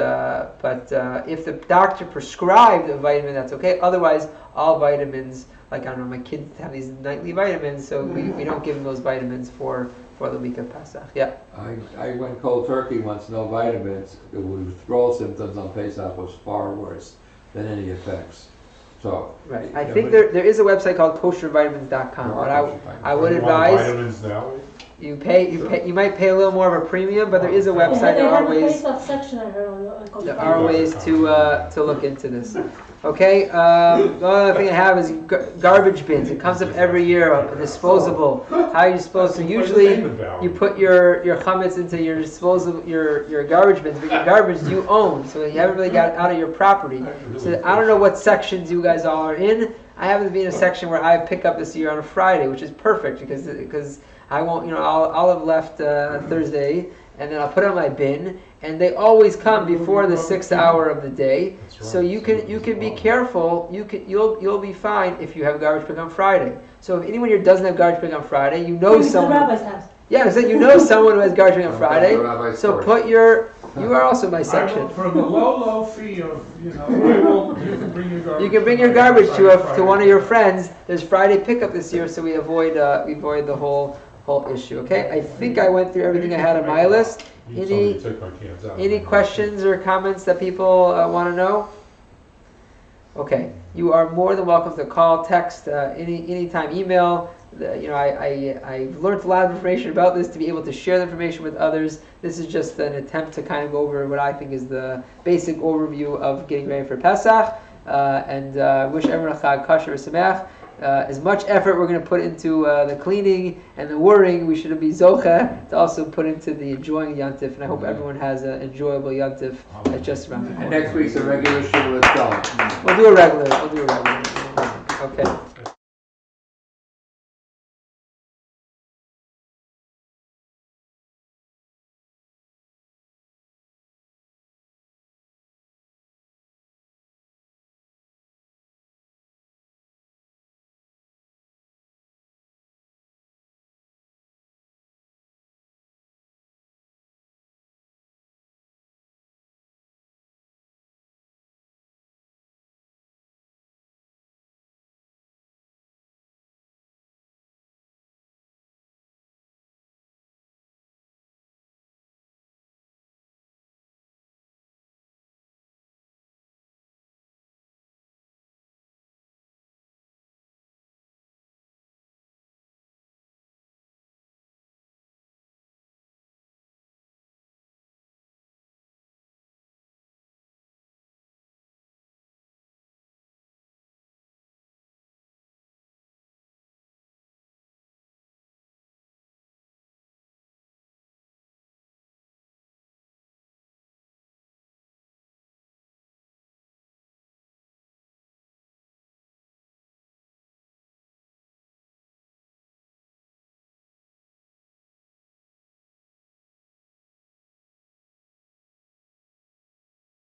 if the doctor prescribed a vitamin, that's okay. Otherwise, all vitamins, like I don't know, my kids have these nightly vitamins, so we don't give them those vitamins for the week of Pesach. Yeah. I went cold turkey once, no vitamins. The withdrawal symptoms on Pesach was far worse than any effects. So right. I think there is a website called koshervitamins.com. But I would advise vitamins now. You might pay a little more of a premium, but there is a website. There are ways. There are ways to look into this. Okay. The other thing I have is garbage bins. It comes up every year. A disposable. How are you supposed to? Usually, you put your chametz into your disposable your garbage bins, but your garbage you own, so you haven't really got it out of your property. So I don't know what sections you guys all are in. I happen to be in a section where I pick up this year on a Friday, which is perfect because I won't, I'll have left Thursday, and then I'll put it on my bin, and they always come before the 6th hour of the day. Right. So you can be careful. You'll be fine if you have garbage pick on Friday. So if anyone here doesn't have garbage pick on Friday, someone. Rabbi's house. Yeah, so someone who has garbage pick on Friday. So put your. You are also my section. For the low fee of, you can bring your garbage. You can bring your garbage to one of your friends. There's Friday pickup this year, so we avoid the whole issue. Okay, I think I went through everything I had on my list. Any questions or comments that people want to know? Okay, you are more than welcome to call, text, anytime, email. I've learned a lot of information about this to be able to share the information with others. This is just an attempt to kind of go over what I think is the basic overview of getting ready for Pesach. And wish everyone a Chag Kasher V'Sameach. As much effort we're going to put into the cleaning and the worrying, we should be zocha to also put into the enjoying Yantif. And I hope everyone has an enjoyable Yantif just around the corner. And next week's a regular Shiva. We'll do a regular. Okay.